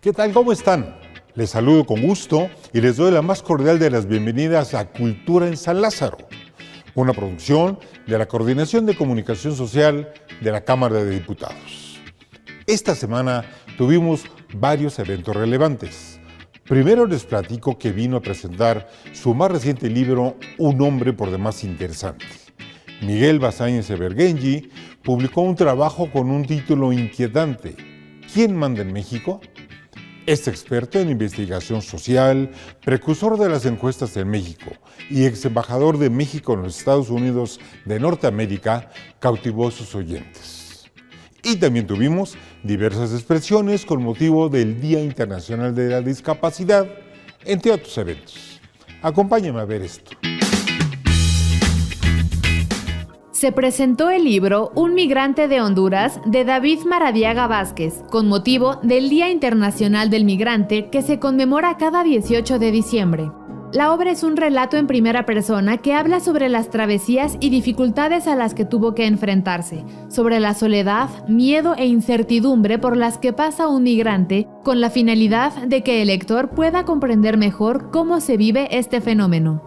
¿Qué tal? ¿Cómo están? Les saludo con gusto y les doy la más cordial de las bienvenidas a Cultura en San Lázaro, una producción de la Coordinación de Comunicación Social de la Cámara de Diputados. Esta semana tuvimos varios eventos relevantes. Primero les platico que vino a presentar su más reciente libro, Un hombre por demás interesante. Miguel Basáñez Ebergenji publicó un trabajo con un título inquietante: ¿Quién manda en México? Este experto en investigación social, precursor de las encuestas en México y ex embajador de México en los Estados Unidos de Norteamérica, cautivó a sus oyentes. Y también tuvimos diversas expresiones con motivo del Día Internacional de la Discapacidad, entre otros eventos. Acompáñenme a ver esto. Se presentó el libro Un migrante de Honduras de David Maradiaga Vázquez, con motivo del Día Internacional del Migrante que se conmemora cada 18 de diciembre. La obra es un relato en primera persona que habla sobre las travesías y dificultades a las que tuvo que enfrentarse, sobre la soledad, miedo e incertidumbre por las que pasa un migrante, con la finalidad de que el lector pueda comprender mejor cómo se vive este fenómeno.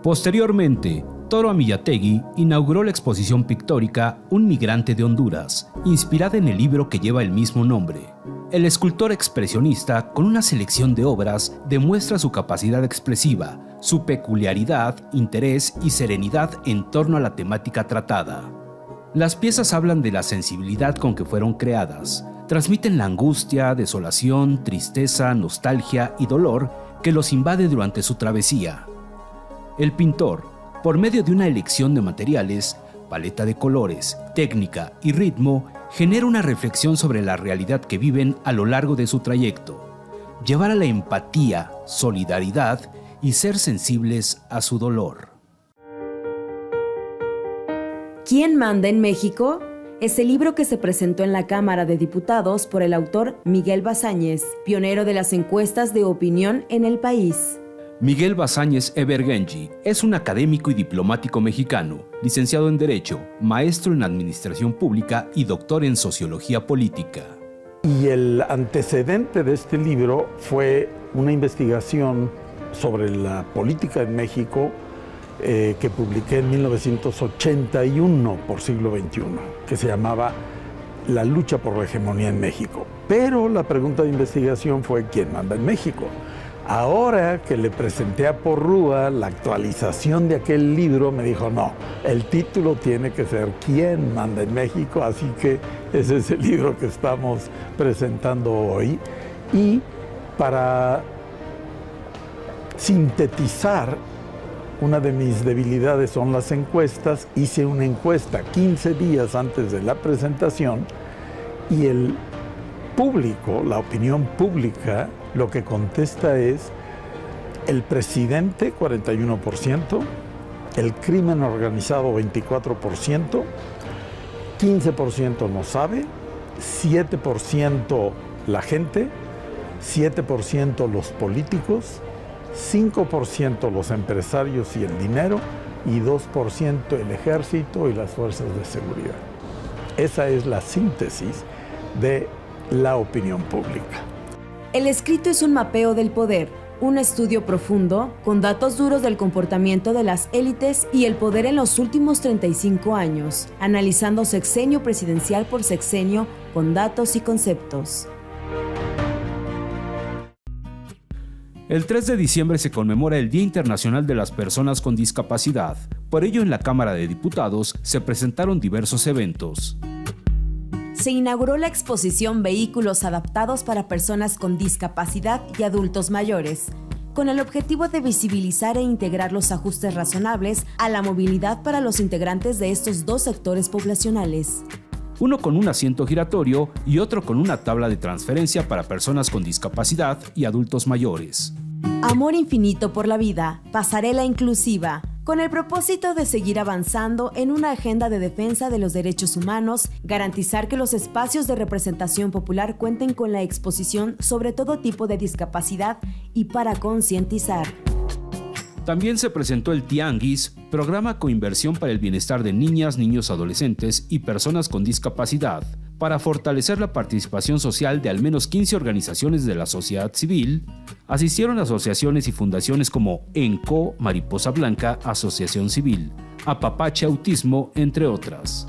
Posteriormente, Toro Amillategui inauguró la exposición pictórica Un migrante de Honduras, inspirada en el libro que lleva el mismo nombre. El escultor expresionista, con una selección de obras, demuestra su capacidad expresiva, su peculiaridad, interés y serenidad en torno a la temática tratada. Las piezas hablan de la sensibilidad con que fueron creadas, transmiten la angustia, desolación, tristeza, nostalgia y dolor que los invade durante su travesía. El pintor, por medio de una elección de materiales, paleta de colores, técnica y ritmo, genera una reflexión sobre la realidad que viven a lo largo de su trayecto, llevar a la empatía, solidaridad y ser sensibles a su dolor. ¿Quién manda en México? Es el libro que se presentó en la Cámara de Diputados por el autor Miguel Basáñez, pionero de las encuestas de opinión en el país. Miguel Basáñez Ebergenji es un académico y diplomático mexicano, licenciado en Derecho, maestro en Administración Pública y doctor en Sociología Política. Y el antecedente de este libro fue una investigación sobre la política en México que publiqué en 1981 por Siglo XXI, que se llamaba La lucha por la hegemonía en México. Pero la pregunta de investigación fue ¿quién manda en México? Ahora que le presenté a Porrúa la actualización de aquel libro, me dijo, no, el título tiene que ser ¿Quién manda en México? Así que ese es el libro que estamos presentando hoy. Y para sintetizar, una de mis debilidades son las encuestas. Hice una encuesta 15 días antes de la presentación y el público, la opinión pública, lo que contesta es el presidente 41%, el crimen organizado 24%, 15% no sabe, 7% la gente, 7% los políticos, 5% los empresarios y el dinero y 2% el ejército y las fuerzas de seguridad. Esa es la síntesis de la opinión pública. El escrito es un mapeo del poder, un estudio profundo con datos duros del comportamiento de las élites y el poder en los últimos 35 años, analizando sexenio presidencial por sexenio con datos y conceptos. El 3 de diciembre se conmemora el Día Internacional de las Personas con Discapacidad. Por ello, en la Cámara de Diputados se presentaron diversos eventos. Se inauguró la exposición Vehículos adaptados para personas con discapacidad y adultos mayores, con el objetivo de visibilizar e integrar los ajustes razonables a la movilidad para los integrantes de estos dos sectores poblacionales. Uno con un asiento giratorio y otro con una tabla de transferencia para personas con discapacidad y adultos mayores. Amor infinito por la vida, pasarela inclusiva, con el propósito de seguir avanzando en una agenda de defensa de los derechos humanos, garantizar que los espacios de representación popular cuenten con la exposición sobre todo tipo de discapacidad y para concientizar. También se presentó el Tianguis, programa con inversión para el bienestar de niñas, niños, adolescentes y personas con discapacidad, Para fortalecer la participación social de al menos 15 organizaciones de la sociedad civil, asistieron asociaciones y fundaciones como ENCO, Mariposa Blanca, Asociación Civil, Apapache Autismo, entre otras.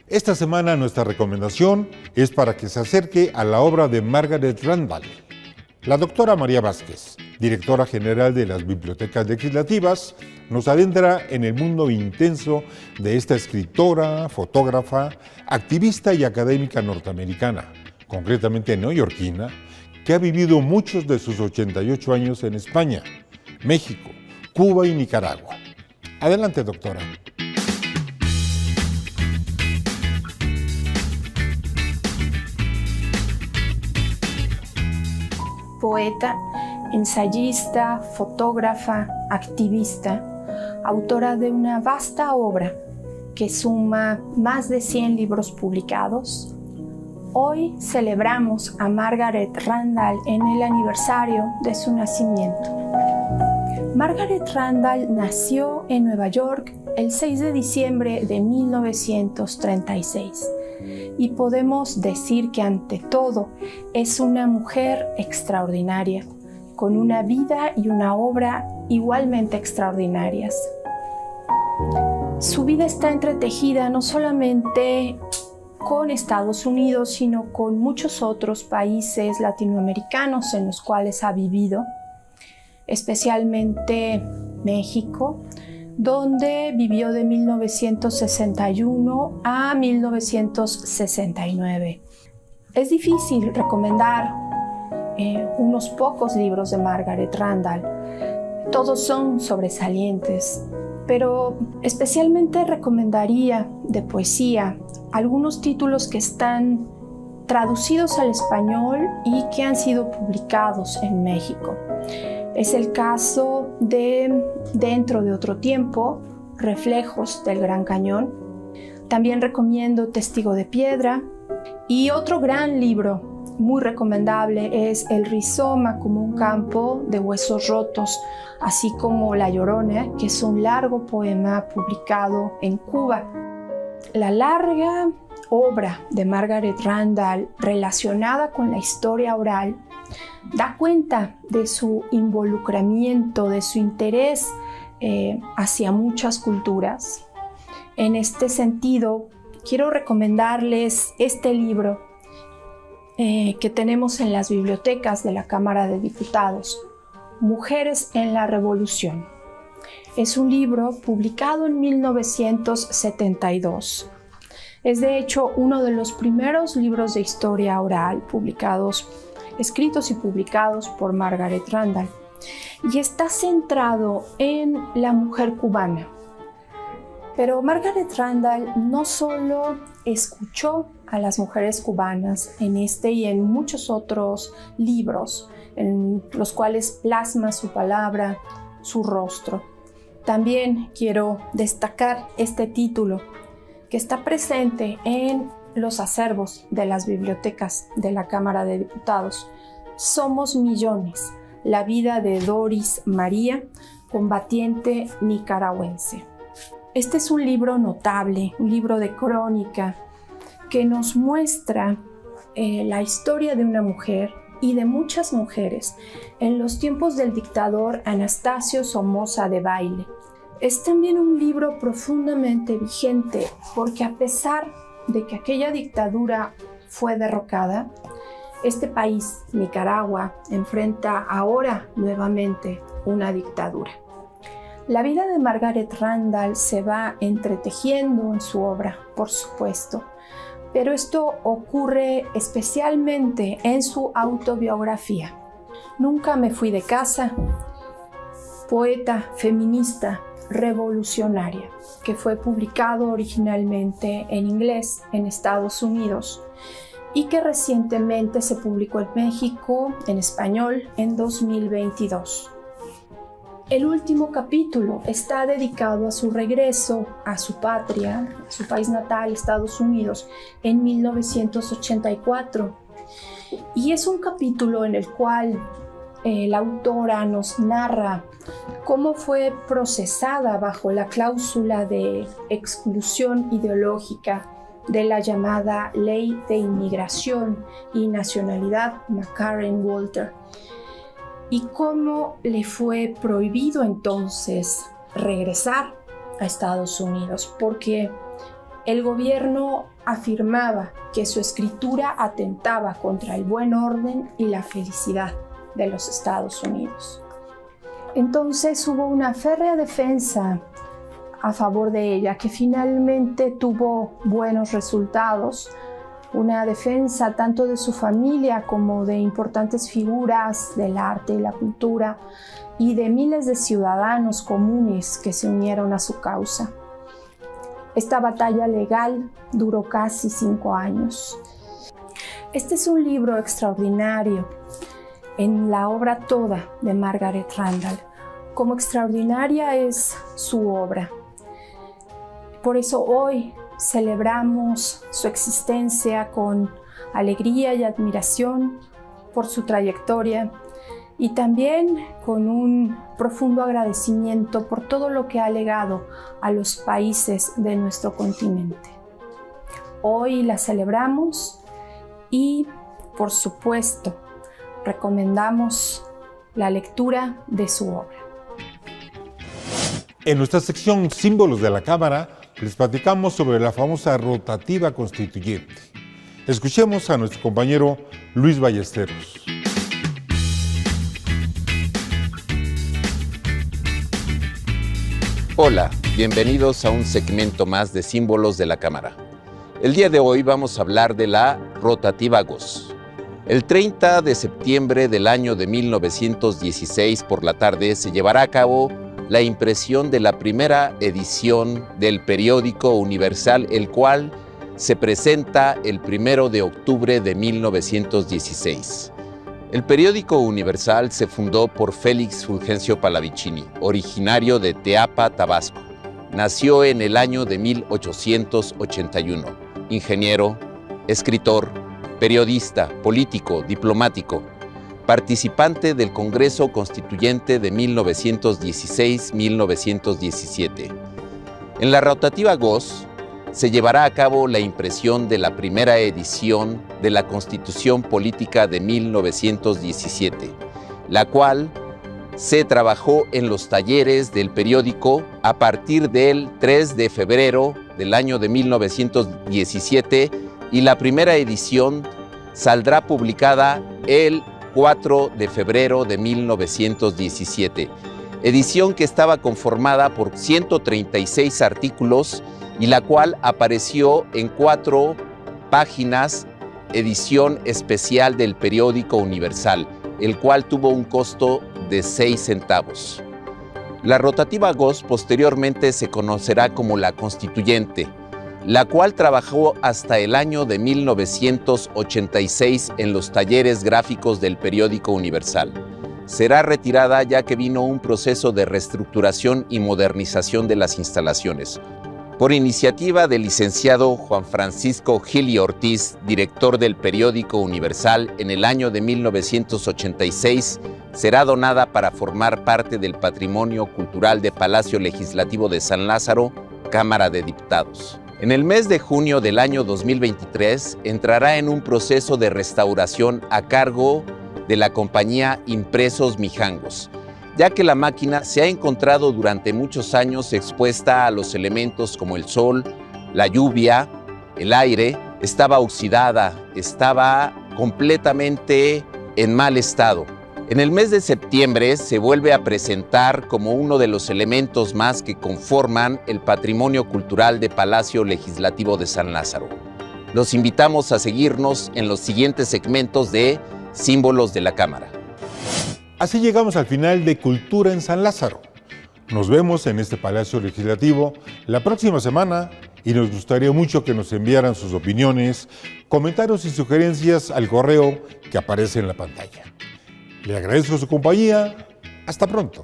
Esta semana nuestra recomendación es para que se acerque a la obra de Margaret Randall. La doctora María Vázquez, directora general de las Bibliotecas Legislativas, nos adentra en el mundo intenso de esta escritora, fotógrafa, activista y académica norteamericana, concretamente neoyorquina, que ha vivido muchos de sus 88 años en España, México, Cuba y Nicaragua. Adelante, doctora. Poeta, ensayista, fotógrafa, activista, autora de una vasta obra que suma más de 100 libros publicados. Hoy celebramos a Margaret Randall en el aniversario de su nacimiento. Margaret Randall nació en Nueva York el 6 de diciembre de 1936. Y podemos decir que ante todo es una mujer extraordinaria, con una vida y una obra igualmente extraordinarias. Su vida está entretejida no solamente con Estados Unidos, sino con muchos otros países latinoamericanos en los cuales ha vivido, especialmente México, donde vivió de 1961 a 1969. Es difícil recomendar unos pocos libros de Margaret Randall. Todos son sobresalientes, pero especialmente recomendaría de poesía algunos títulos que están traducidos al español y que han sido publicados en México. Es el caso de Dentro de otro tiempo, Reflejos del Gran Cañón. También recomiendo Testigo de Piedra. Y otro gran libro muy recomendable es El rizoma como un campo de huesos rotos, así como La Llorona, que es un largo poema publicado en Cuba. La larga obra de Margaret Randall relacionada con la historia oral da cuenta de su involucramiento, de su interés hacia muchas culturas. En este sentido, quiero recomendarles este libro que tenemos en las bibliotecas de la Cámara de Diputados, Mujeres en la Revolución. Es un libro publicado en 1972. Es de hecho uno de los primeros libros de historia oral escritos y publicados por Margaret Randall, y está centrado en la mujer cubana. Pero Margaret Randall no solo escuchó a las mujeres cubanas en este y en muchos otros libros, en los cuales plasma su palabra, su rostro. También quiero destacar este título que está presente en los acervos de las bibliotecas de la Cámara de Diputados. Somos millones, la vida de Doris María, combatiente nicaragüense. Este es un libro notable, un libro de crónica que nos muestra la historia de una mujer y de muchas mujeres en los tiempos del dictador Anastasio Somoza Debayle. Es también un libro profundamente vigente porque a pesar de que aquella dictadura fue derrocada, este país, Nicaragua, enfrenta ahora nuevamente una dictadura. La vida de Margaret Randall se va entretejiendo en su obra, por supuesto, pero esto ocurre especialmente en su autobiografía. Nunca me fui de casa, poeta feminista revolucionaria, que fue publicado originalmente en inglés en Estados Unidos y que recientemente se publicó en México en español en 2022. El último capítulo está dedicado a su regreso a su patria, a su país natal, Estados Unidos, en 1984. Y es un capítulo en el cual la autora nos narra cómo fue procesada bajo la cláusula de exclusión ideológica de la llamada Ley de Inmigración y Nacionalidad McCarran-Walter, y cómo le fue prohibido entonces regresar a Estados Unidos, porque el gobierno afirmaba que su escritura atentaba contra el buen orden y la felicidad de los Estados Unidos. Entonces hubo una férrea defensa a favor de ella, que finalmente tuvo buenos resultados. Una defensa tanto de su familia como de importantes figuras del arte y la cultura y de miles de ciudadanos comunes que se unieron a su causa. Esta batalla legal duró casi 5 años. Este es un libro extraordinario en la obra toda de Margaret Randall. Como extraordinaria es su obra. Por eso hoy celebramos su existencia con alegría y admiración por su trayectoria y también con un profundo agradecimiento por todo lo que ha legado a los países de nuestro continente. Hoy la celebramos y, por supuesto, recomendamos la lectura de su obra. En nuestra sección Símbolos de la Cámara, les platicamos sobre la famosa rotativa constituyente. Escuchemos a nuestro compañero Luis Ballesteros. Hola, bienvenidos a un segmento más de Símbolos de la Cámara. El día de hoy vamos a hablar de la rotativa GOS. El 30 de septiembre del año de 1916 por la tarde se llevará a cabo la impresión de la primera edición del periódico Universal, el cual se presenta el 1 de octubre de 1916. El periódico Universal se fundó por Félix Fulgencio Pallavicini, originario de Teapa, Tabasco. Nació en el año de 1881. Ingeniero, escritor, periodista, político, diplomático. Participante del Congreso Constituyente de 1916-1917. En la rotativa GOS se llevará a cabo la impresión de la primera edición de la Constitución Política de 1917, la cual se trabajó en los talleres del periódico a partir del 3 de febrero del año de 1917 y la primera edición saldrá publicada el 4 de febrero de 1917, edición que estaba conformada por 136 artículos y la cual apareció en 4 páginas, edición especial del periódico Universal, el cual tuvo un costo de 6 centavos. La rotativa GOS posteriormente se conocerá como la Constituyente, la cual trabajó hasta el año de 1986 en los talleres gráficos del periódico Universal. Será retirada ya que vino un proceso de reestructuración y modernización de las instalaciones. Por iniciativa del licenciado Juan Francisco Gili Ortiz, director del periódico Universal, en el año de 1986, será donada para formar parte del patrimonio cultural de Palacio Legislativo de San Lázaro, Cámara de Diputados. En el mes de junio del año 2023 entrará en un proceso de restauración a cargo de la compañía Impresos Mijangos, ya que la máquina se ha encontrado durante muchos años expuesta a los elementos como el sol, la lluvia, el aire, estaba oxidada, estaba completamente en mal estado. En el mes de septiembre se vuelve a presentar como uno de los elementos más que conforman el patrimonio cultural de Palacio Legislativo de San Lázaro. Los invitamos a seguirnos en los siguientes segmentos de Símbolos de la Cámara. Así llegamos al final de Cultura en San Lázaro. Nos vemos en este Palacio Legislativo la próxima semana y nos gustaría mucho que nos enviaran sus opiniones, comentarios y sugerencias al correo que aparece en la pantalla. Le agradezco su compañía. Hasta pronto.